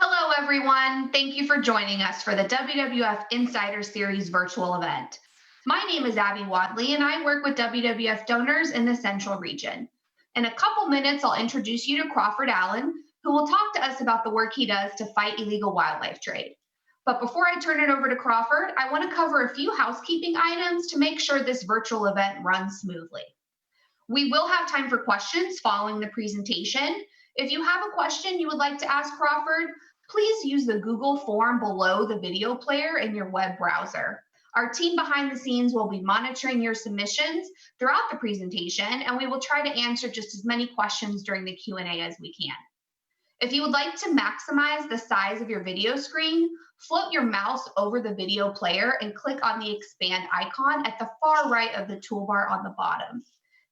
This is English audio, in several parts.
Hello, everyone. Thank you for joining us for the WWF Insider Series virtual event. My name is Abby Wadley, and I work with WWF donors in the Central region. In a couple minutes, I'll introduce you to Crawford Allen, who will talk to us about the work he does to fight illegal wildlife trade. But before I turn it over to Crawford, I want to cover a few housekeeping items to make sure this virtual event runs smoothly. We will have time for questions following the presentation. If you have a question you would like to ask Crawford, please use the Google form below the video player in your web browser. Our team behind the scenes will be monitoring your submissions throughout the presentation, and we will try to answer just as many questions during the Q&A as we can. If you would like to maximize the size of your video screen, float your mouse over the video player and click on the expand icon at the far right of the toolbar on the bottom.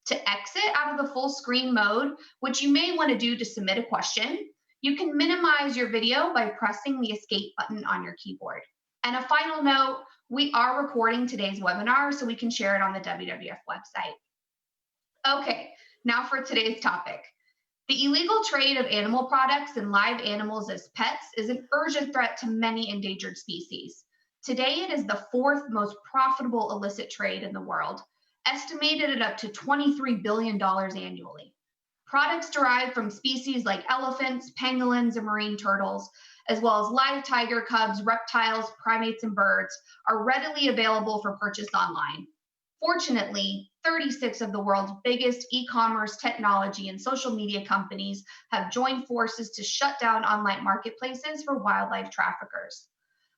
To exit out of the full screen mode, which you may want to do to submit a question, you can minimize your video by pressing the escape button on your keyboard. And a final note, we are recording today's webinar so we can share it on the WWF website. Okay, now for today's topic. The illegal trade of animal products and live animals as pets is an urgent threat to many endangered species. Today, it is the fourth most profitable illicit trade in the world, estimated at up to $23 billion annually. Products derived from species like elephants, pangolins, and marine turtles, as well as live tiger cubs, reptiles, primates, and birds, are readily available for purchase online. Fortunately, 36 of the world's biggest e-commerce technology and social media companies have joined forces to shut down online marketplaces for wildlife traffickers.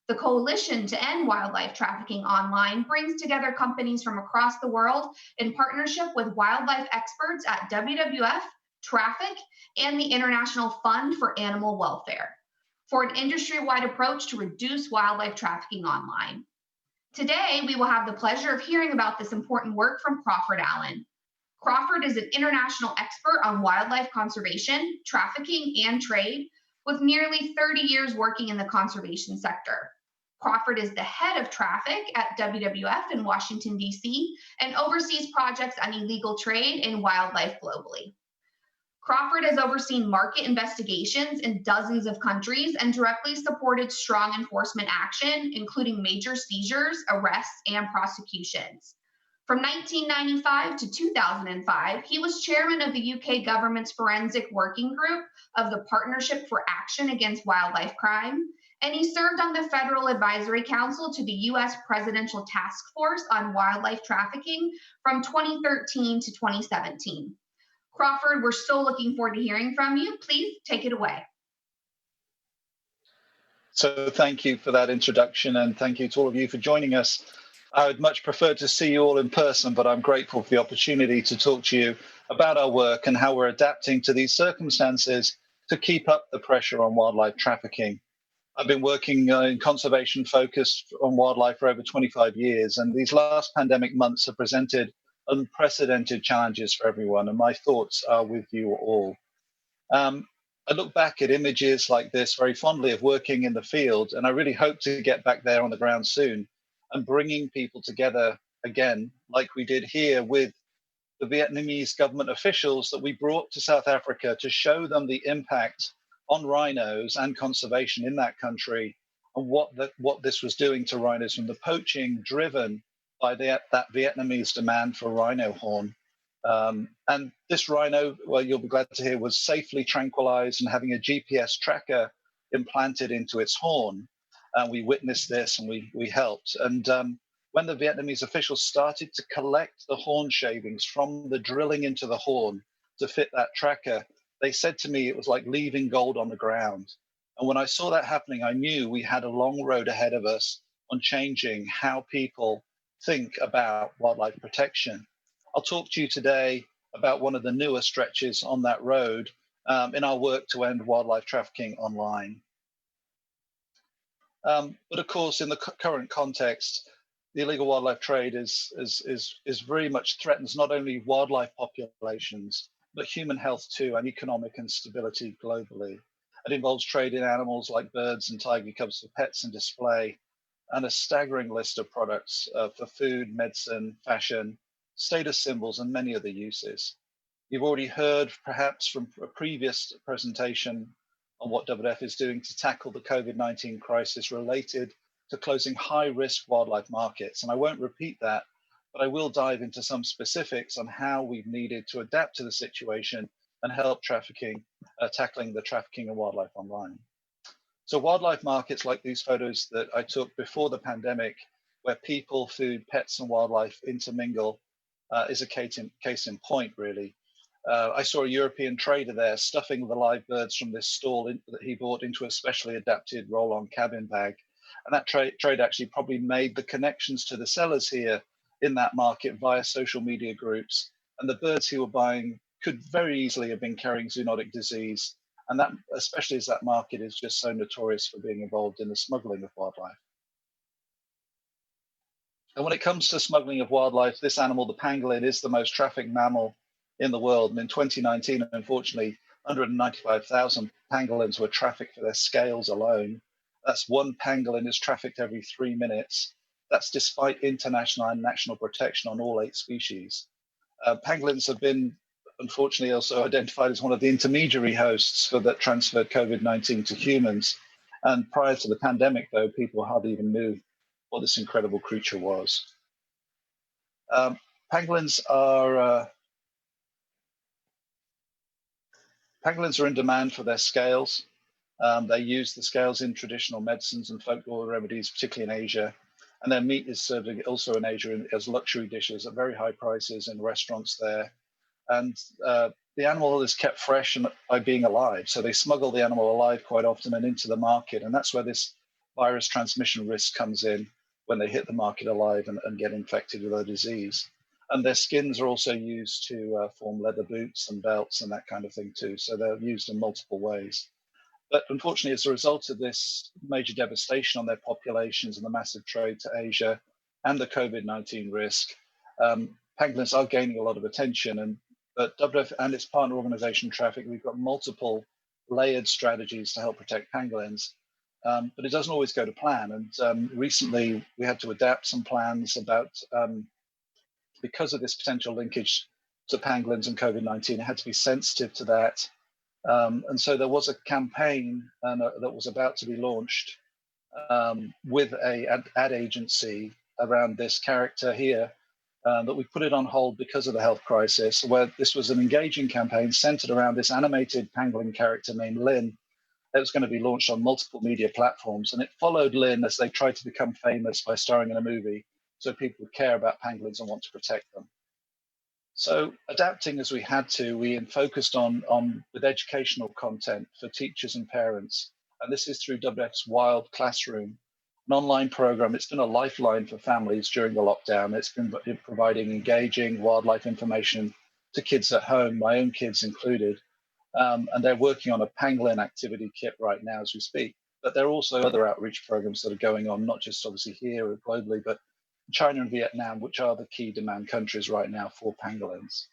The Coalition to End Wildlife Trafficking Online brings together companies from across the world in partnership with wildlife experts at WWF, Traffic, and the International Fund for Animal Welfare for an industry-wide approach to reduce wildlife trafficking online. Today, we will have the pleasure of hearing about this important work from Crawford Allen. Crawford is an international expert on wildlife conservation, trafficking, and trade, with nearly 30 years working in the conservation sector. Crawford is the head of traffic at WWF in Washington, D.C., and oversees projects on illegal trade in wildlife globally. Crawford has overseen market investigations in dozens of countries and directly supported strong enforcement action, including major seizures, arrests, and prosecutions. From 1995 to 2005, he was chairman of the UK government's forensic working group of the Partnership for Action Against Wildlife Crime, and he served on the Federal Advisory Council to the US Presidential Task Force on Wildlife Trafficking from 2013 to 2017. Crawford, we're so looking forward to hearing from you. Please take it away. So thank you for that introduction, and thank you to all of you for joining us. I would much prefer to see you all in person, but I'm grateful for the opportunity to talk to you about our work and how we're adapting to these circumstances to keep up the pressure on wildlife trafficking. I've been working in conservation focused on wildlife for over 25 years, and these last pandemic months have presented unprecedented challenges for everyone, and my thoughts are with you all. I look back at images like this very fondly of working in the field, and I really hope to get back there on the ground soon and bringing people together again, like we did here with the Vietnamese government officials that we brought to South Africa to show them the impact on rhinos and conservation in that country and what this was doing to rhinos from the poaching driven by that Vietnamese demand for rhino horn. And this rhino, well, you'll be glad to hear, was safely tranquilized and having a GPS tracker implanted into its horn. And we witnessed this and we helped. And when the Vietnamese officials started to collect the horn shavings from the drilling into the horn to fit that tracker, they said to me it was like leaving gold on the ground. And when I saw that happening, I knew we had a long road ahead of us on changing how people think about wildlife protection. I'll talk to you today about one of the newer stretches on that road in our work to end wildlife trafficking online. But of course, in the current context, the illegal wildlife trade is very much threatens not only wildlife populations, but human health too, and economic instability globally. It involves trade in animals like birds and tiger cubs for pets and display, and a staggering list of products for food, medicine, fashion, status symbols, and many other uses. You've already heard, perhaps from a previous presentation, on what WWF is doing to tackle the COVID-19 crisis related to closing high-risk wildlife markets. And I won't repeat that, but I will dive into some specifics on how we've needed to adapt to the situation and help tackling the trafficking of wildlife online. So wildlife markets like these photos that I took before the pandemic, where people, food, pets, and wildlife intermingle, is a case in point, really. I saw a European trader there stuffing the live birds from this stall that he bought into a specially adapted roll-on cabin bag. And that trade actually probably made the connections to the sellers here in that market via social media groups. And the birds he were buying could very easily have been carrying zoonotic disease. And that, especially as that market is just so notorious for being involved in the smuggling of wildlife. And when it comes to smuggling of wildlife, this animal, the pangolin, is the most trafficked mammal in the world. And in 2019, unfortunately, 195,000 pangolins were trafficked for their scales alone. That's one pangolin is trafficked every 3 minutes. That's despite international and national protection on all 8 species. Pangolins have been, unfortunately, also identified as one of the intermediary hosts for that transferred COVID-19 to humans. And prior to the pandemic, though, people hardly even knew what this incredible creature was. Pangolins are in demand for their scales. They use the scales in traditional medicines and folklore remedies, particularly in Asia. And their meat is served also in Asia as luxury dishes at very high prices in restaurants there. And the animal is kept fresh by being alive. So they smuggle the animal alive quite often and into the market. And that's where this virus transmission risk comes in, when they hit the market alive and get infected with a disease. And their skins are also used to form leather boots and belts and that kind of thing too. So they're used in multiple ways. But unfortunately, as a result of this major devastation on their populations and the massive trade to Asia and the COVID-19 risk, pangolins are gaining a lot of attention. But WWF and its partner organization Traffic, we've got multiple layered strategies to help protect pangolins. But it doesn't always go to plan. And recently we had to adapt some plans because of this potential linkage to pangolins and COVID-19, it had to be sensitive to that. And so there was a campaign that was about to be launched with an ad agency around this character here, that we put it on hold because of the health crisis, where this was an engaging campaign centered around this animated pangolin character named Lynn. It was going to be launched on multiple media platforms, and it followed Lynn as they tried to become famous by starring in a movie, so people would care about pangolins and want to protect them. So adapting as we had to, we focused on with educational content for teachers and parents, and this is through WWF's Wild Classroom, an online program. It's been a lifeline for families during the lockdown. It's been providing engaging wildlife information to kids at home, my own kids included. And they're working on a pangolin activity kit right now as we speak. But there are also other outreach programs that are going on, not just obviously here or globally, but China and Vietnam, which are the key demand countries right now for pangolins.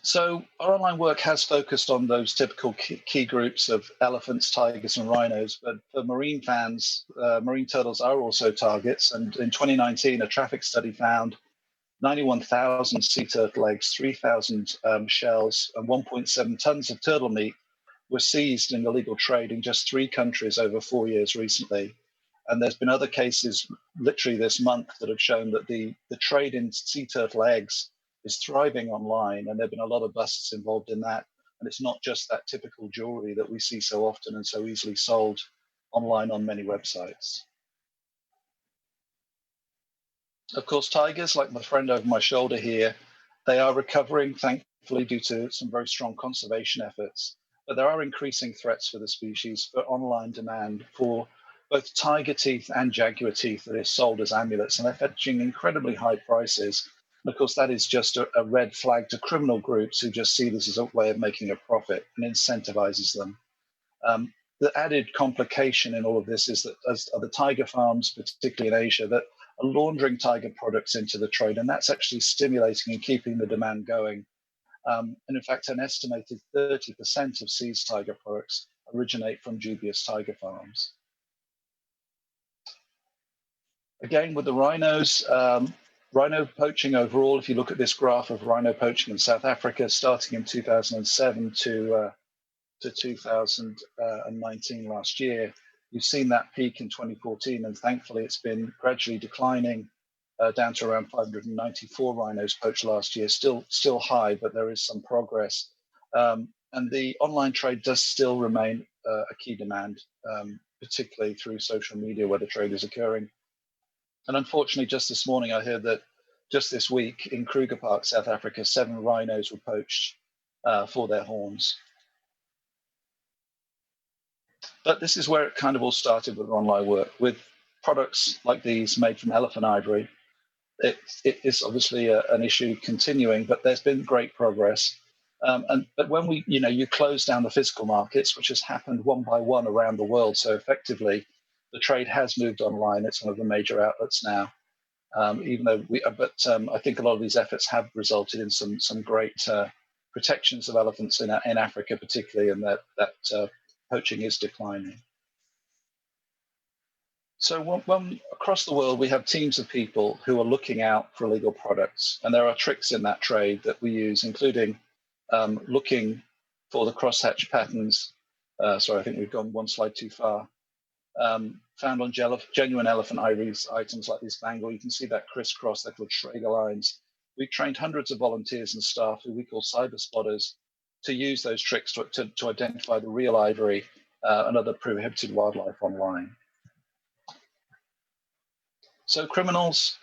So our online work has focused on those typical key groups of elephants, tigers, and rhinos. But for marine fans, marine turtles are also targets. And in 2019, a traffic study found 91,000 sea turtle eggs, 3,000 shells, and 1.7 tons of turtle meat were seized in illegal trade in just 3 countries over 4 years recently. And there's been other cases literally this month that have shown that the trade in sea turtle eggs is thriving online, and there have been a lot of busts involved in that. And it's not just that typical jewelry that we see so often and so easily sold online on many websites. Of course, tigers, like my friend over my shoulder here, they are recovering, thankfully, due to some very strong conservation efforts. But there are increasing threats for the species for online demand for both tiger teeth and jaguar teeth that is sold as amulets, and they're fetching incredibly high prices. And of course, that is just a red flag to criminal groups who just see this as a way of making a profit and incentivizes them. The added complication in all of this is that as the tiger farms, particularly in Asia, that are laundering tiger products into the trade, and that's actually stimulating and keeping the demand going. And in fact, an estimated 30% of seized tiger products originate from dubious tiger farms. Again, with the rhinos, Rhino poaching overall, if you look at this graph of rhino poaching in South Africa, starting in 2007 to 2019 last year, you've seen that peak in 2014, and thankfully it's been gradually declining down to around 594 rhinos poached last year. Still high, but there is some progress. And the online trade does still remain a key demand, particularly through social media where the trade is occurring. And unfortunately, just this morning, I heard that just this week in Kruger Park, South Africa, 7 rhinos were poached for their horns. But this is where it kind of all started with online work. With products like these made from elephant ivory, it is obviously an issue continuing, but there's been great progress. But when you close down the physical markets, which has happened one by one around the world, so effectively the trade has moved online. It's one of the major outlets now. Even though I think a lot of these efforts have resulted in some great protections of elephants in Africa, particularly, and that poaching is declining. So when across the world, we have teams of people who are looking out for illegal products, and there are tricks in that trade that we use, including looking for the crosshatch patterns. Sorry, I think we've gone one slide too far. Found on genuine elephant ivory items like this bangle. You can see that crisscross, they're called Schrager lines. We've trained hundreds of volunteers and staff who we call cyber spotters to use those tricks to identify the real ivory and other prohibited wildlife online. So criminals,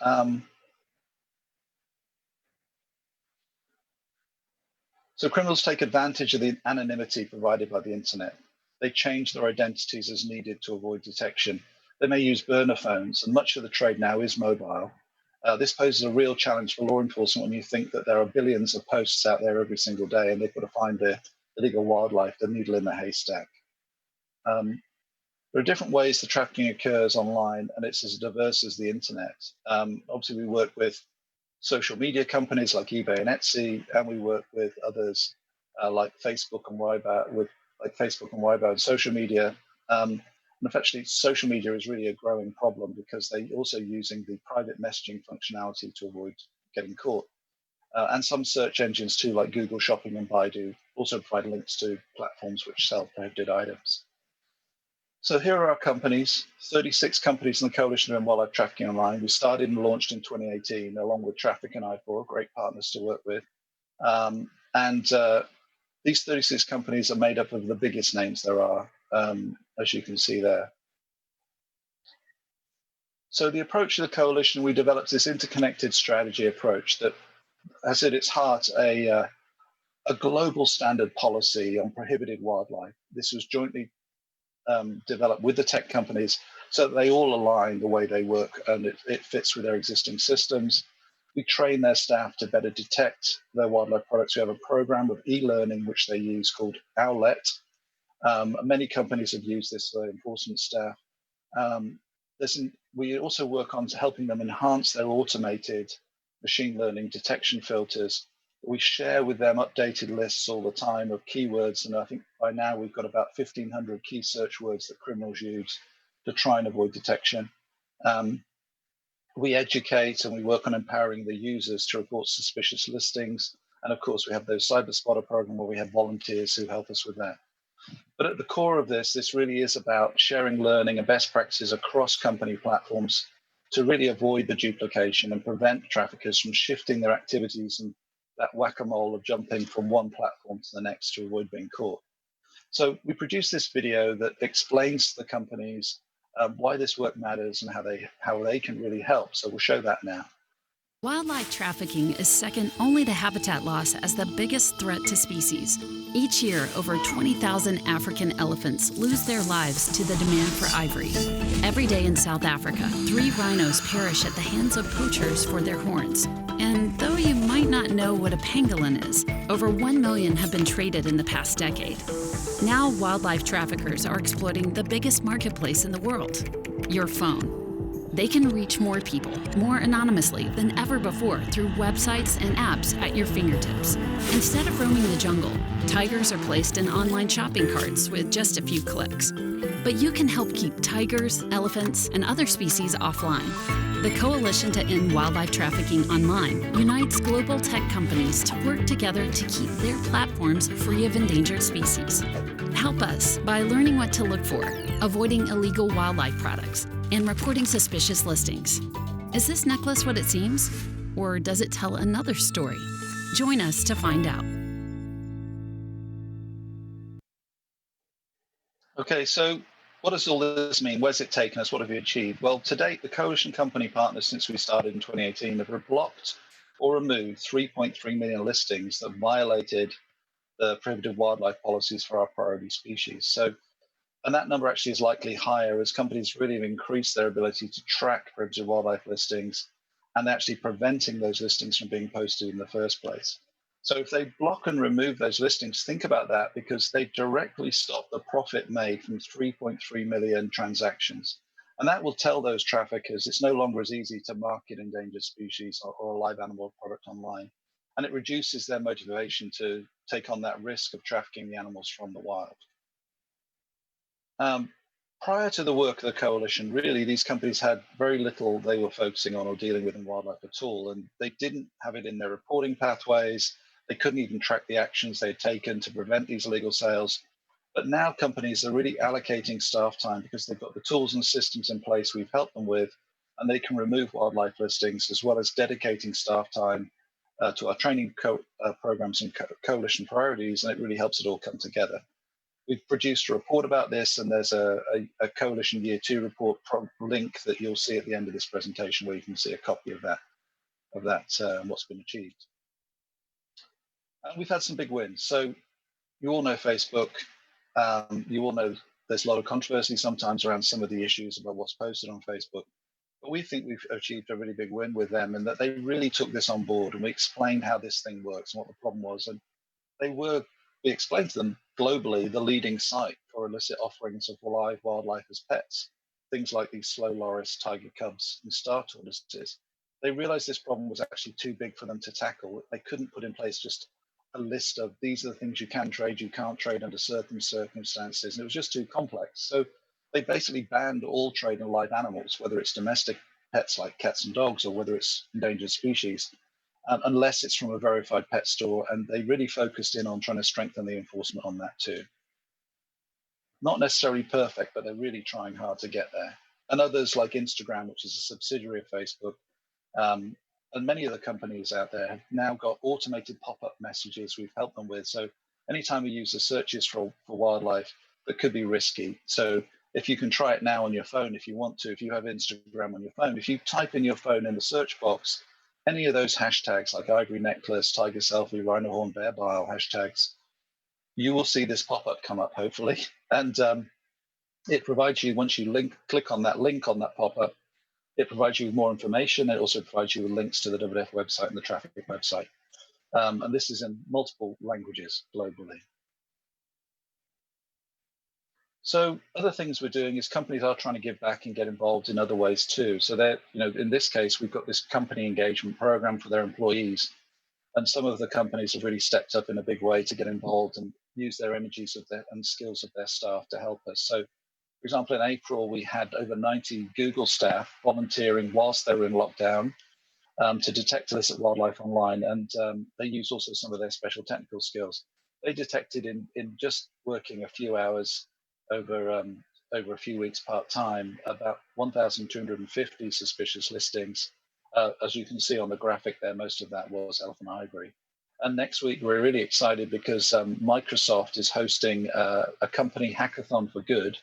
take advantage of the anonymity provided by the internet. They change their identities as needed to avoid detection. They may use burner phones, and much of the trade now is mobile. This poses a real challenge for law enforcement when you think that there are billions of posts out there every single day, and they've got to find the illegal wildlife, the needle in the haystack. There are different ways the trafficking occurs online, and it's as diverse as the internet. Obviously, we work with social media companies like eBay and Etsy, and we work with others like Facebook and Weibo and social media. And actually, social media is really a growing problem because they're also using the private messaging functionality to avoid getting caught. And some search engines too, like Google Shopping and Baidu, also provide links to platforms which sell prohibited items. So here are our companies, 36 companies in the Coalition of Wildlife Trafficking Online. We started and launched in 2018, along with Traffic and I4, great partners to work with. These 36 companies are made up of the biggest names there are, as you can see there. So the approach of the coalition, we developed this interconnected strategy approach that has at its heart a global standard policy on prohibited wildlife. This was jointly developed with the tech companies so that they all align the way they work and it fits with their existing systems. We train their staff to better detect their wildlife products. We have a program of e-learning which they use called Owlet. Many companies have used this for enforcement staff. We also work on helping them enhance their automated machine learning detection filters. We share with them updated lists all the time of keywords, and I think by now we've got about 1,500 key search words that criminals use to try and avoid detection. We educate and we work on empowering the users to report suspicious listings. And of course, we have those Cyber Spotter program where we have volunteers who help us with that. But at the core of this really is about sharing learning and best practices across company platforms to really avoid the duplication and prevent traffickers from shifting their activities and that whack-a-mole of jumping from one platform to the next to avoid being caught. So we produced this video that explains to the companies why this work matters and how they can really help. So we'll show that now. Wildlife trafficking is second only to habitat loss as the biggest threat to species. Each year, over 20,000 African elephants lose their lives to the demand for ivory. Every day in South Africa, 3 rhinos perish at the hands of poachers for their horns. And though you might not know what a pangolin is, over 1 million have been traded in the past decade. Now, wildlife traffickers are exploiting the biggest marketplace in the world, your phone. They can reach more people, more anonymously than ever before through websites and apps at your fingertips. Instead of roaming the jungle, tigers are placed in online shopping carts with just a few clicks. But you can help keep tigers, elephants, and other species offline. The Coalition to End Wildlife Trafficking Online unites global tech companies to work together to keep their platforms free of endangered species. Help us by learning what to look for, avoiding illegal wildlife products, and reporting suspicious listings. Is this necklace what it seems? Or does it tell another story? Join us to find out. Okay, so what does all this mean? Where's it taken us? What have we achieved? Well, to date, the Coalition company partners, since we started in 2018, have blocked or removed 3.3 million listings that violated the prohibited wildlife policies for our priority species. So, and that number actually is likely higher as companies really have increased their ability to track prohibited wildlife listings and actually preventing those listings from being posted in the first place. So if they block and remove those listings, think about that, because they directly stop the profit made from 3.3 million transactions. And that will tell those traffickers it's no longer as easy to market endangered species or a live animal product online. And it reduces their motivation to take on that risk of trafficking the animals from the wild. Prior to the work of the coalition, really, these companies had very little they were focusing on or dealing with in wildlife at all. And they didn't have it in their reporting pathways. They couldn't even track the actions they'd taken to prevent these illegal sales. But now companies are really allocating staff time because they've got the tools and systems in place we've helped them with, and they can remove wildlife listings, as well as dedicating staff time to our training programs and coalition priorities, and it really helps it all come together. We've produced a report about this, and there's a Coalition Year 2 report link that you'll see at the end of this presentation, where you can see a copy of that what's been achieved. And we've had some big wins. So you all know Facebook. You all know there's a lot of controversy sometimes around some of the issues about what's posted on Facebook. But we think we've achieved a really big win with them, and that they really took this on board, and we explained how this thing works and what the problem was. And we explained to them globally the leading site for illicit offerings of live wildlife as pets, things like these slow loris, tiger cubs, and star tortoises. They realized this problem was actually too big for them to tackle. They couldn't put in place just a list of these are the things you can trade, you can't trade under certain circumstances, and it was just too complex. So they basically banned all trade in live animals, whether it's domestic pets like cats and dogs or whether it's endangered species, unless it's from a verified pet store. And they really focused in on trying to strengthen the enforcement on that too. Not necessarily perfect, but they're really trying hard to get there. And others like Instagram, which is a subsidiary of Facebook, and many of the companies out there have now got automated pop-up messages we've helped them with. So anytime a user searches for wildlife that could be risky, so if you can try it now on your phone if you want to, if you have Instagram on your phone, if you type in your phone in the search box, any of those hashtags like ivory necklace, tiger selfie, rhino horn, bear bile hashtags, you will see this pop-up come up, hopefully. And it provides you, once you click on that link on that pop-up, it provides you with more information. It also provides you with links to the WWF website and the Trafficking website. And this is in multiple languages globally. So other things we're doing is companies are trying to give back and get involved in other ways too. So they're, in this case, we've got this company engagement program for their employees. And some of the companies have really stepped up in a big way to get involved and use their energies and skills of their staff to help us. So, for example, in April, we had over 90 Google staff volunteering whilst they were in lockdown to detect illicit wildlife online. And they used also some of their special technical skills. They detected in just working a few hours over a few weeks part-time, about 1,250 suspicious listings. As you can see on the graphic there, most of that was elephant ivory. And next week, we're really excited because Microsoft is hosting a company hackathon for good.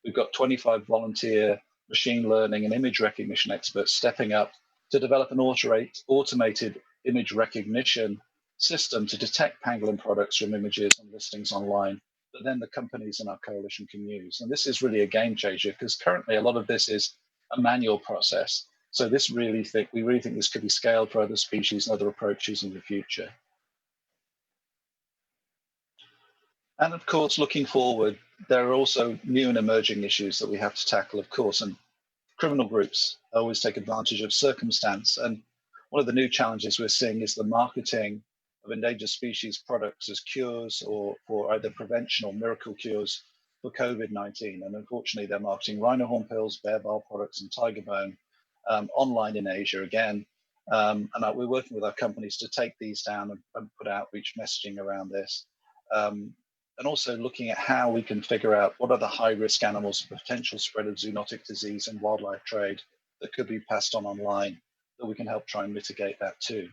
We've got 25 volunteer machine learning and image recognition experts stepping up to develop an automated image recognition system to detect pangolin products from images and listings online that then the companies in our coalition can use. And this is really a game changer because currently a lot of this is a manual process. So we really think this could be scaled for other species and other approaches in the future. And of course, looking forward, there are also new and emerging issues that we have to tackle, of course, and criminal groups always take advantage of circumstance. And one of the new challenges we're seeing is the marketing of endangered species products as cures or for either prevention or miracle cures for COVID-19. And unfortunately, they're marketing rhino horn pills, bear bile products, and tiger bone online in Asia again. We're working with our companies to take these down and put outreach messaging around this. And also looking at how we can figure out what are the high-risk animals for potential spread of zoonotic disease and wildlife trade that could be passed on online, that we can help try and mitigate that too.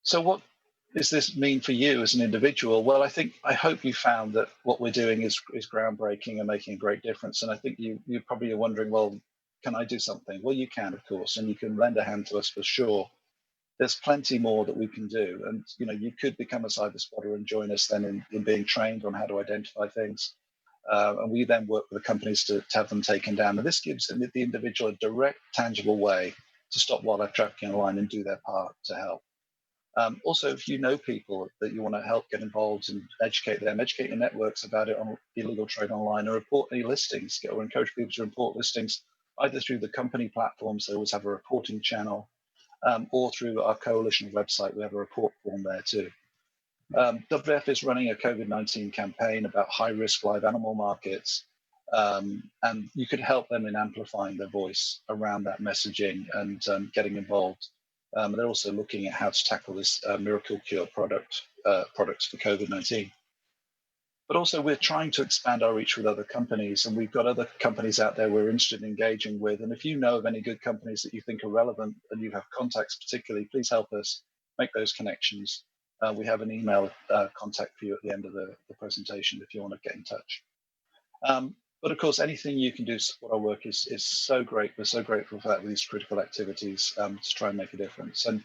So what does this mean for you as an individual? Well, I hope you found that what we're doing is groundbreaking and making a great difference. And I think you probably are wondering, well, can I do something? Well, you can, of course, and you can lend a hand to us for sure. There's plenty more that we can do. And you could become a cyber spotter and join us then in being trained on how to identify things. And we then work with the companies to have them taken down. And this gives the individual a direct, tangible way to stop wildlife trafficking online and do their part to help. Also, if you know people that you want to help get involved and educate them, educate your networks about it on illegal trade online, or report any listings, or encourage people to report listings either through the company platforms, they always have a reporting channel, or through our coalition website, we have a report form there too. WWF is running a COVID-19 campaign about high-risk live animal markets, and you could help them in amplifying their voice around that messaging and getting involved. They're also looking at how to tackle this miracle cure products for COVID-19. But also we're trying to expand our reach with other companies, and we've got other companies out there we're interested in engaging with. And if you know of any good companies that you think are relevant and you have contacts particularly, please help us make those connections. We have an email contact for you at the end of the presentation if you want to get in touch. But of course, anything you can do to support our work is so great. We're so grateful for that with these critical activities to try and make a difference. And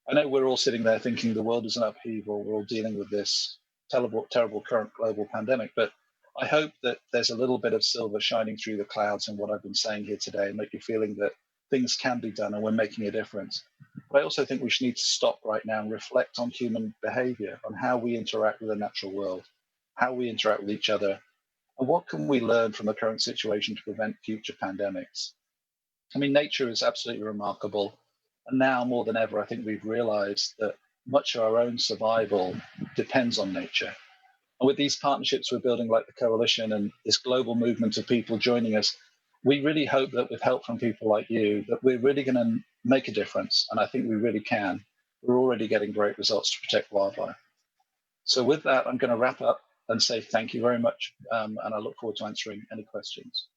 I know we're all sitting there thinking the world is in upheaval. We're all dealing with this terrible current global pandemic. But I hope that there's a little bit of silver shining through the clouds in what I've been saying here today and make you feeling that things can be done and we're making a difference. But I also think we should need to stop right now and reflect on human behavior, on how we interact with the natural world, how we interact with each other, and what can we learn from the current situation to prevent future pandemics? I mean, nature is absolutely remarkable. And now more than ever, I think we've realized that much of our own survival depends on nature. And with these partnerships we're building, like the coalition and this global movement of people joining us, we really hope that with help from people like you, that we're really going to make a difference. And I think we really can. We're already getting great results to protect wildlife. So with that, I'm going to wrap up and say thank you very much. And I look forward to answering any questions.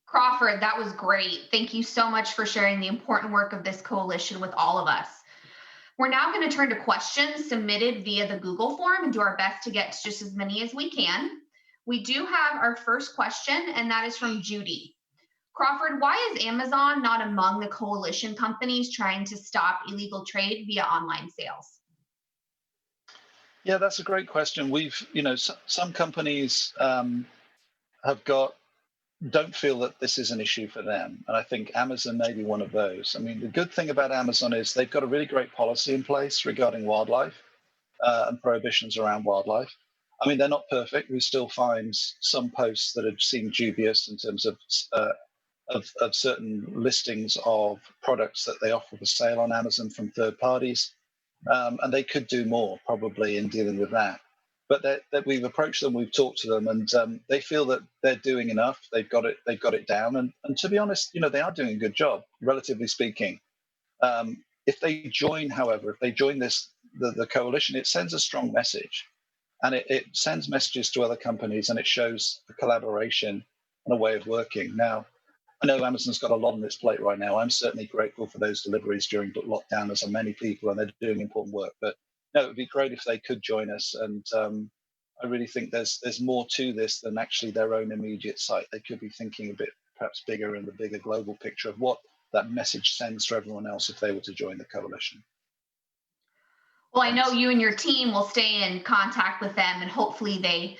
Crawford, that was great. Thank you so much for sharing the important work of this coalition with all of us. We're now going to turn to questions submitted via the Google form and do our best to get to just as many as we can. We do have our first question, and that is from Judy. Crawford, why is Amazon not among the coalition companies trying to stop illegal trade via online sales? Yeah, that's a great question. Some companies don't feel that this is an issue for them. And I think Amazon may be one of those. I mean, the good thing about Amazon is they've got a really great policy in place regarding wildlife and prohibitions around wildlife. I mean, they're not perfect. We still find some posts that have seemed dubious in terms of certain listings of products that they offer for sale on Amazon from third parties. And they could do more probably in dealing with that. But that we've approached them, we've talked to them, and they feel that they're doing enough. They've got it down. And to be honest, they are doing a good job, relatively speaking. If they join the coalition, it sends a strong message. And it sends messages to other companies, and it shows a collaboration and a way of working. Now, I know Amazon's got a lot on its plate right now. I'm certainly grateful for those deliveries during lockdown, as are many people, and they're doing important work. But no, it would be great if they could join us. And I really think there's more to this than actually their own immediate site. They could be thinking a bit perhaps bigger in the bigger global picture of what that message sends to everyone else if they were to join the coalition. Well, I know you and your team will stay in contact with them, and hopefully they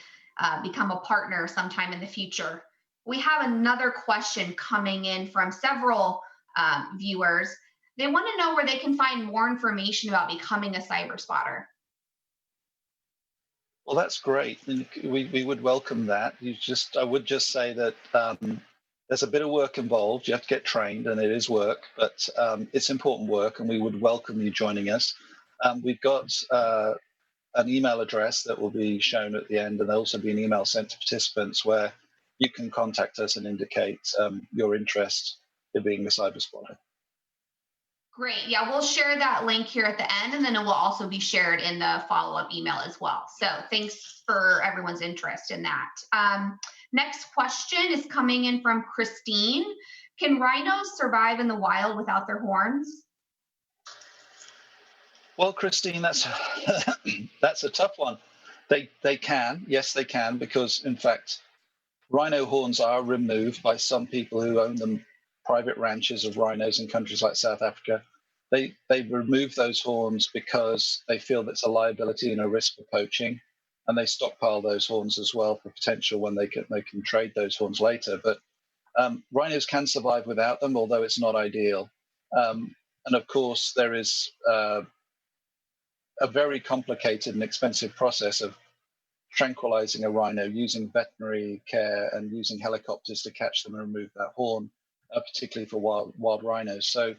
become a partner sometime in the future. We have another question coming in from several viewers. They want to know where they can find more information about becoming a cyber spotter. Well, that's great. We would welcome that. I would just say that there's a bit of work involved. You have to get trained, and it is work, but it's important work, and we would welcome you joining us. We've got an email address that will be shown at the end, and there'll also be an email sent to participants where you can contact us and indicate your interest in being a cyber spotter. Great. Yeah, we'll share that link here at the end, and then it will also be shared in the follow-up email as well. So thanks for everyone's interest in that. Next question is coming in from Christine. Can rhinos survive in the wild without their horns? Well, Christine, that's that's a tough one. They can, yes, they can, because in fact, rhino horns are removed by some people who own them, private ranches of rhinos in countries like South Africa. They remove those horns because they feel that's a liability and a risk for poaching, and they stockpile those horns as well for potential when they can trade those horns later. But rhinos can survive without them, although it's not ideal. And of course, there is a very complicated and expensive process of tranquilizing a rhino using veterinary care and using helicopters to catch them and remove that horn, particularly for wild rhinos. So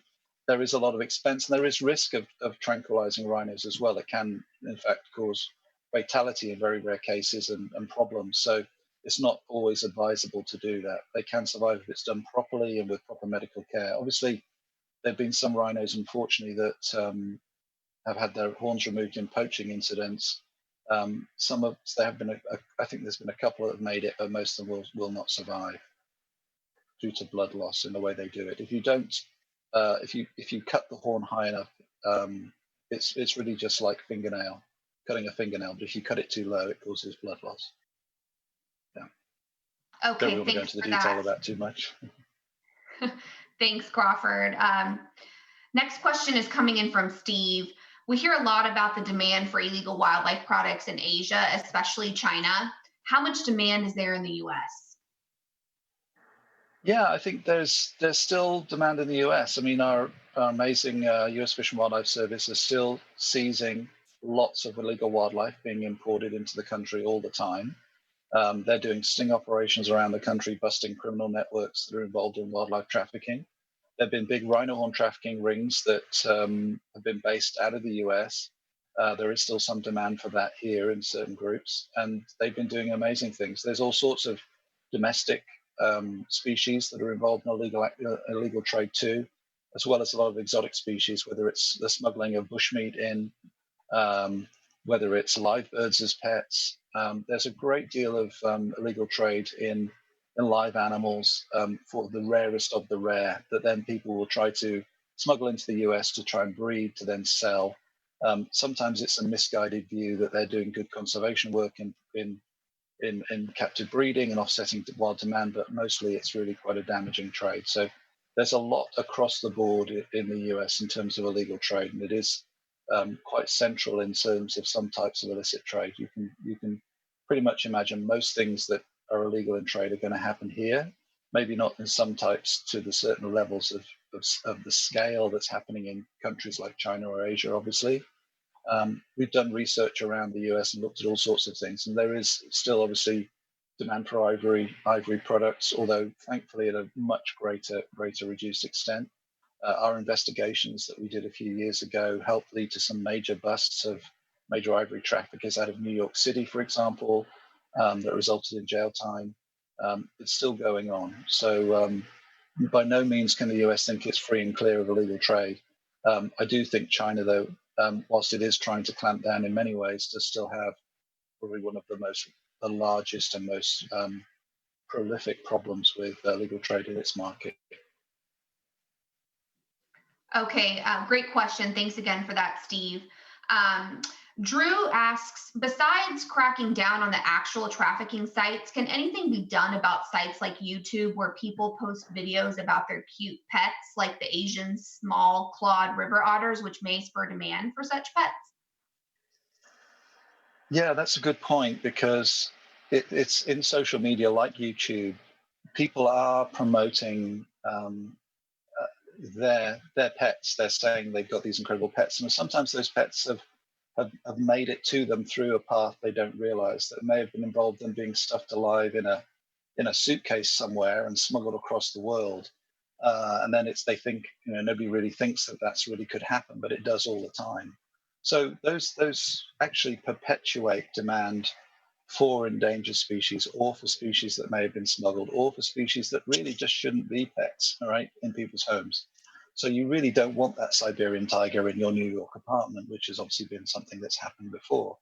there is a lot of expense, and there is risk of tranquilizing rhinos as well. It can, in fact, cause fatality in very rare cases and problems. So it's not always advisable to do that. They can survive if it's done properly and with proper medical care. Obviously, there have been some rhinos, unfortunately, that have had their horns removed in poaching incidents. There have been, I think there's been a couple that have made it, but most of them will not survive due to blood loss in the way they do it. If you don't, if you cut the horn high enough, it's really just like cutting a fingernail. But if you cut it too low, it causes blood loss. Yeah. Okay, don't want to go into the detail of that too much. Thanks, Crawford. Next question is coming in from Steve. We hear a lot about the demand for illegal wildlife products in Asia, especially China. How much demand is there in the US? Yeah, I think there's still demand in the US. I mean, our amazing US Fish and Wildlife Service is still seizing lots of illegal wildlife being imported into the country all the time. They're doing sting operations around the country, busting criminal networks that are involved in wildlife trafficking. There have been big rhino horn trafficking rings that have been based out of the US. There is still some demand for that here in certain groups, and they've been doing amazing things. There's all sorts of domestic species that are involved in illegal trade too, as well as a lot of exotic species, whether it's the smuggling of bushmeat in, whether it's live birds as pets. There's a great deal of illegal trade in live animals for the rarest of the rare that then people will try to smuggle into the US to try and breed to then sell. Sometimes it's a misguided view that they're doing good conservation work in captive breeding and offsetting wild demand, but mostly it's really quite a damaging trade. So there's a lot across the board in the US in terms of illegal trade, and it is quite central in terms of some types of illicit trade. You can pretty much imagine most things that are illegal in trade are going to happen here, maybe not in some types to the certain levels of the scale that's happening in countries like China or Asia, obviously. We've done research around the US and looked at all sorts of things, and there is still obviously demand for ivory products, although thankfully at a much greater reduced extent. Our investigations that we did a few years ago helped lead to some major busts of major ivory traffickers out of New York City, for example, that resulted in jail time. It's still going on. So by no means can the US think it's free and clear of illegal trade. I do think China, though, whilst it is trying to clamp down in many ways, does still have probably one of the largest and most prolific problems with illegal trade in its market. Okay, great question. Thanks again for that, Steve. Drew asks, besides cracking down on the actual trafficking sites, can anything be done about sites like YouTube where people post videos about their cute pets, like the Asian small clawed river otters, which may spur demand for such pets? Yeah, that's a good point, because it's in social media like YouTube. People are promoting their pets. They're saying they've got these incredible pets, and sometimes those pets have made it to them through a path they don't realize, that may have been involved in being stuffed alive in a suitcase somewhere and smuggled across the world. And then they think, nobody really thinks that that's really could happen, but it does all the time. So those actually perpetuate demand for endangered species, or for species that may have been smuggled, or for species that really just shouldn't be pets, all right, in people's homes. So you really don't want that Siberian tiger in your New York apartment, which has obviously been something that's happened before.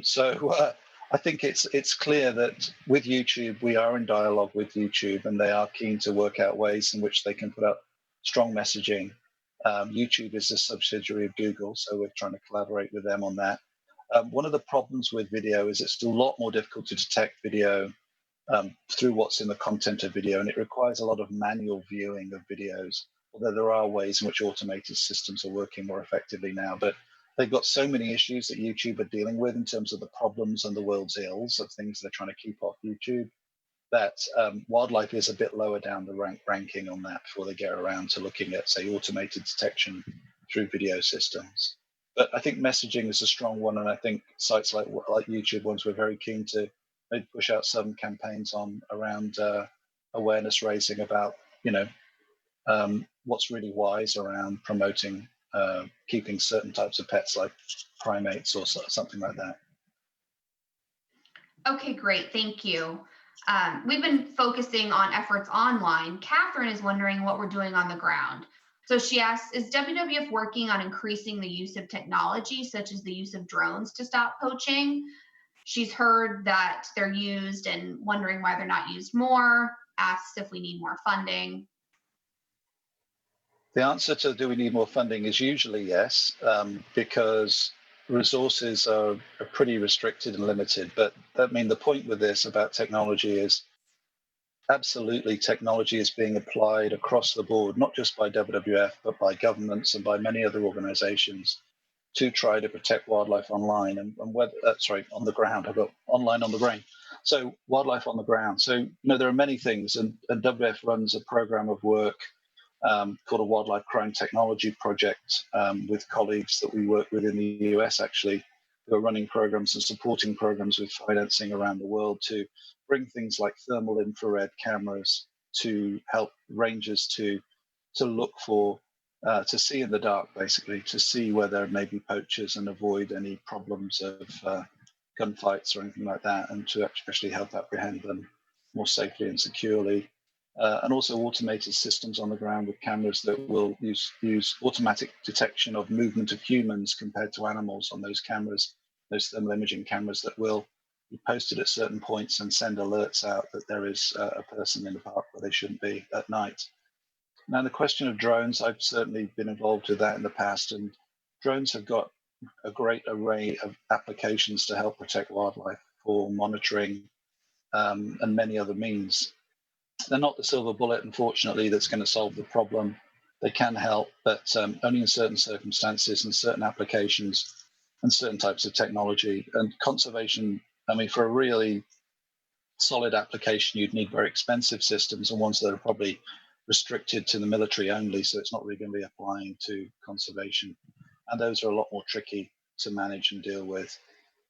So I think it's clear that with YouTube, we are in dialogue with YouTube, and they are keen to work out ways in which they can put up strong messaging. YouTube is a subsidiary of Google, so we're trying to collaborate with them on that. One of the problems with video is it's a lot more difficult to detect video through what's in the content of video, and it requires a lot of manual viewing of videos, although there are ways in which automated systems are working more effectively now. But they've got so many issues that YouTube are dealing with in terms of the problems and the world's ills of things they're trying to keep off YouTube, that wildlife is a bit lower down the ranking on that before they get around to looking at, say, automated detection through video systems. But I think messaging is a strong one, and I think sites like YouTube ones, we're very keen to maybe push out some campaigns on around awareness raising about, what's really wise around promoting keeping certain types of pets like primates or something like that. Okay, great. Thank you. We've been focusing on efforts online. Catherine is wondering what we're doing on the ground. So she asks, is WWF working on increasing the use of technology, such as the use of drones, to stop poaching? She's heard that they're used and wondering why they're not used more, asks if we need more funding. The answer to do we need more funding is usually yes, because resources are pretty restricted and limited. But the point with this about technology is absolutely technology is being applied across the board, not just by WWF, but by governments and by many other organizations to try to protect wildlife online and whether, on the ground. I've got online on the brain. So wildlife on the ground. So, there are many things, and WWF runs a program of work called a Wildlife Crime Technology Project with colleagues that we work with in the US, actually, who are running programs and supporting programs with financing around the world to bring things like thermal infrared cameras to help rangers to look for, to see in the dark, basically, to see where there may be poachers and avoid any problems of gunfights or anything like that, and to actually help apprehend them more safely and securely. And also automated systems on the ground with cameras that will use automatic detection of movement of humans compared to animals on those cameras, those thermal imaging cameras that will be posted at certain points and send alerts out that there is a person in the park where they shouldn't be at night. Now, the question of drones, I've certainly been involved with that in the past, and drones have got a great array of applications to help protect wildlife for monitoring and many other means. They're not the silver bullet, unfortunately, that's going to solve the problem. They can help, but only in certain circumstances and certain applications and certain types of technology. And conservation, for a really solid application, you'd need very expensive systems and ones that are probably restricted to the military only, so it's not really going to be applying to conservation. And those are a lot more tricky to manage and deal with.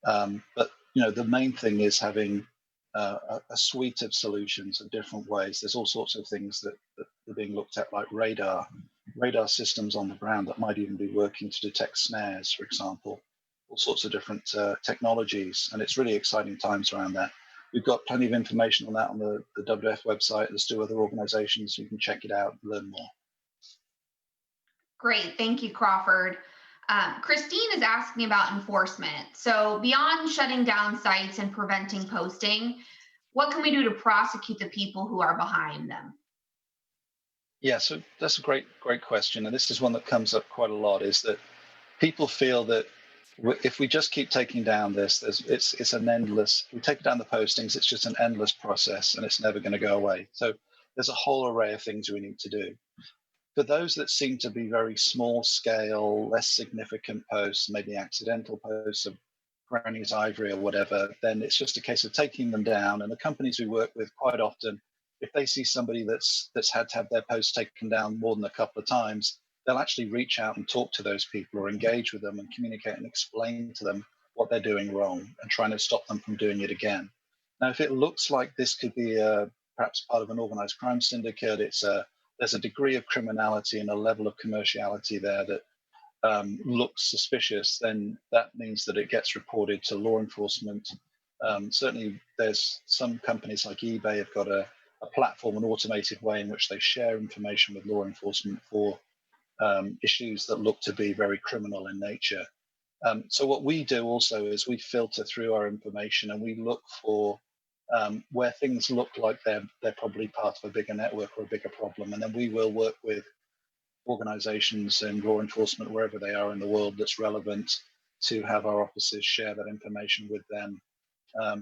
But the main thing is having a suite of solutions in different ways. There's all sorts of things that are being looked at, like radar systems on the ground that might even be working to detect snares, for example, all sorts of different technologies. And it's really exciting times around that. We've got plenty of information on that on the WWF website. There's two other organizations. You can check it out and learn more. Great. Thank you, Crawford. Christine is asking about enforcement. So beyond shutting down sites and preventing posting, what can we do to prosecute the people who are behind them? Yeah, so that's a great question. And this is one that comes up quite a lot, is that people feel that if we just keep taking down this, it's an endless, we take down the postings, it's just an endless process and it's never going to go away. So there's a whole array of things we need to do. For those that seem to be very small scale, less significant posts, maybe accidental posts of Granny's ivory or whatever, then it's just a case of taking them down. And the companies we work with, quite often, if they see somebody that's had to have their posts taken down more than a couple of times, they'll actually reach out and talk to those people or engage with them and communicate and explain to them what they're doing wrong and trying to stop them from doing it again. Now, if it looks like this could be perhaps part of an organized crime syndicate, there's a degree of criminality and a level of commerciality there that looks suspicious, then that means that it gets reported to law enforcement. Certainly, there's some companies like eBay have got a platform, an automated way in which they share information with law enforcement for issues that look to be very criminal in nature. So what we do also is we filter through our information and we look for where things look like they're probably part of a bigger network or a bigger problem, and then we will work with organizations and law enforcement wherever they are in the world that's relevant to have our officers share that information with them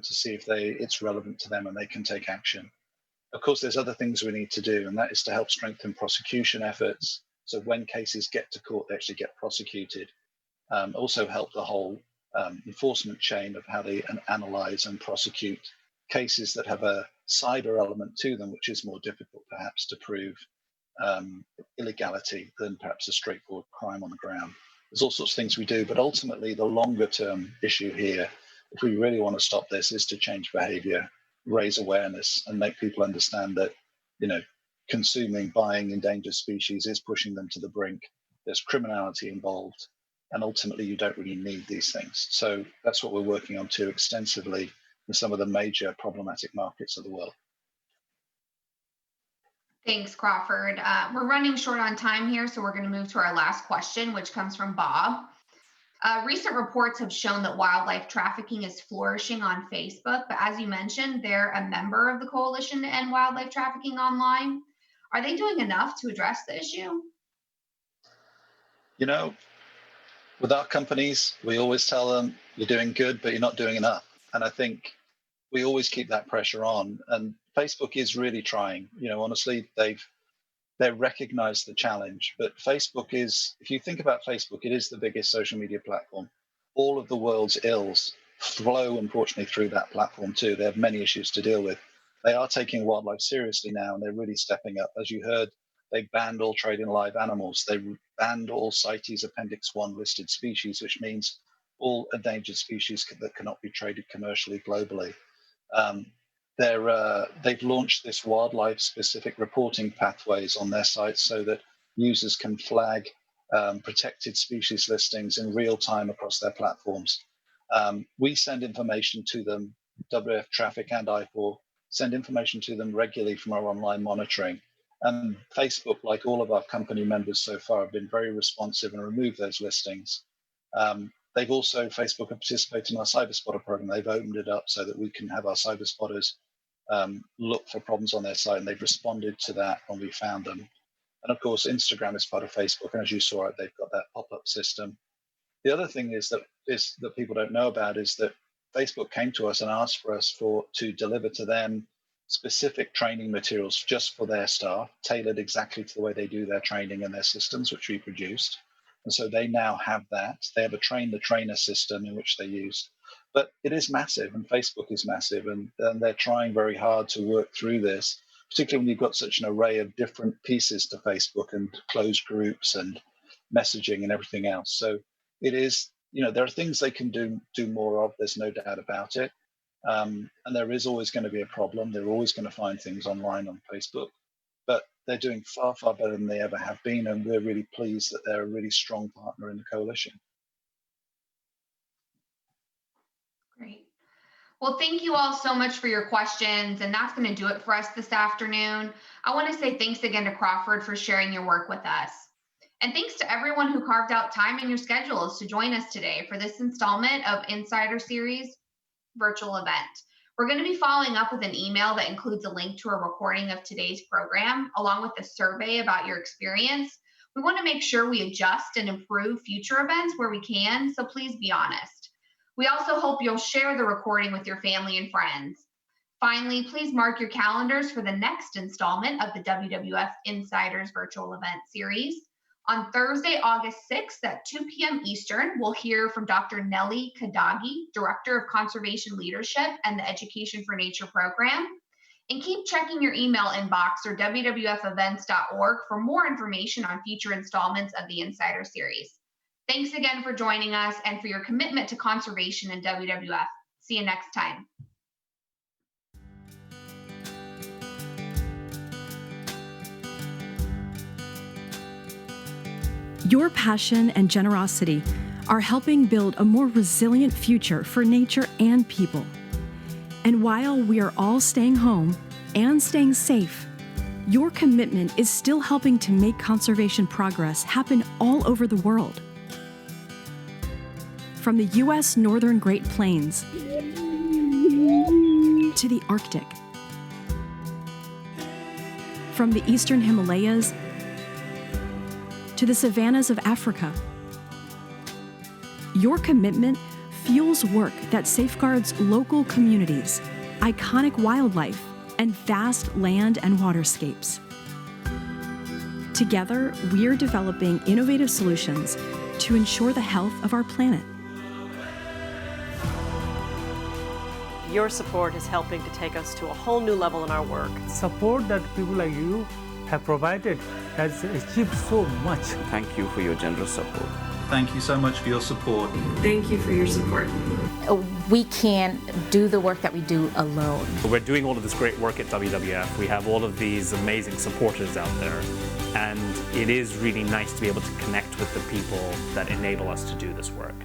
to see if it's relevant to them and they can take action. Of course, there's other things we need to do, and that is to help strengthen prosecution efforts. So when cases get to court, they actually get prosecuted. Also help the whole enforcement chain of how they analyze and prosecute cases that have a cyber element to them, which is more difficult perhaps to prove illegality than perhaps a straightforward crime on the ground. There's all sorts of things we do, but ultimately the longer term issue here, if we really want to stop this, is to change behavior, raise awareness, and make people understand that, consuming, buying endangered species is pushing them to the brink. There's criminality involved, and ultimately you don't really need these things. So that's what we're working on too extensively in some of the major problematic markets of the world. Thanks, Crawford. We're running short on time here, so we're going to move to our last question, which comes from Bob. Recent reports have shown that wildlife trafficking is flourishing on Facebook, but as you mentioned, they're a member of the Coalition to End Wildlife Trafficking Online. Are they doing enough to address the issue? With our companies, we always tell them, you're doing good, but you're not doing enough. And I think we always keep that pressure on. And Facebook is really trying. Honestly, they recognize the challenge. But Facebook is, if you think about Facebook, it is the biggest social media platform. All of the world's ills flow, unfortunately, through that platform too. They have many issues to deal with. They are taking wildlife seriously now, and they're really stepping up. As you heard, they banned all trade in live animals. They banned all CITES Appendix 1 listed species, which means all endangered species that cannot be traded commercially globally. They've launched this wildlife-specific reporting pathways on their site so that users can flag protected species listings in real time across their platforms. We send information to them, WWF Traffic and I4 send information to them regularly from our online monitoring. And Facebook, like all of our company members so far, have been very responsive and removed those listings. They've also, Facebook have participated in our Cyber Spotter program. They've opened it up so that we can have our Cyber Spotters look for problems on their site, and they've responded to that when we found them. And of course, Instagram is part of Facebook, and as you saw, they've got that pop-up system. The other thing is that people don't know about is that Facebook came to us and asked for us to deliver to them specific training materials just for their staff, tailored exactly to the way they do their training and their systems, which we produced. And so they now have that. They have a train the trainer system in which they use. But it is massive, and Facebook is massive, and they're trying very hard to work through this, particularly when you've got such an array of different pieces to Facebook and closed groups and messaging and everything else. So it is, there are things they can do more of. There's no doubt about it. And there is always going to be a problem. They're always going to find things online on Facebook, but they're doing far, far better than they ever have been. And we're really pleased that they're a really strong partner in the coalition. Great. Well, thank you all so much for your questions. And that's going to do it for us this afternoon. I want to say thanks again to Crawford for sharing your work with us. And thanks to everyone who carved out time in your schedules to join us today for this installment of Insider Series virtual event. We're going to be following up with an email that includes a link to a recording of today's program, along with a survey about your experience. We want to make sure we adjust and improve future events where we can, so please be honest. We also hope you'll share the recording with your family and friends. Finally, please mark your calendars for the next installment of the WWF Insiders virtual event series. On Thursday, August 6th at 2 p.m. Eastern, we'll hear from Dr. Nellie Kadagi, Director of Conservation Leadership and the Education for Nature program. And keep checking your email inbox or wwf.events.org for more information on future installments of the Insider Series. Thanks again for joining us and for your commitment to conservation in WWF. See you next time. Your passion and generosity are helping build a more resilient future for nature and people. And while we are all staying home and staying safe, your commitment is still helping to make conservation progress happen all over the world. From the U.S. Northern Great Plains to the Arctic, from the Eastern Himalayas to the savannas of Africa, your commitment fuels work that safeguards local communities, iconic wildlife, and vast land and waterscapes. Together, we're developing innovative solutions to ensure the health of our planet. Your support is helping to take us to a whole new level in our work. Support that people like you have provided has achieved so much. Thank you for your generous support. Thank you so much for your support. Thank you for your support. We can't do the work that we do alone. We're doing all of this great work at WWF. We have all of these amazing supporters out there. And it is really nice to be able to connect with the people that enable us to do this work.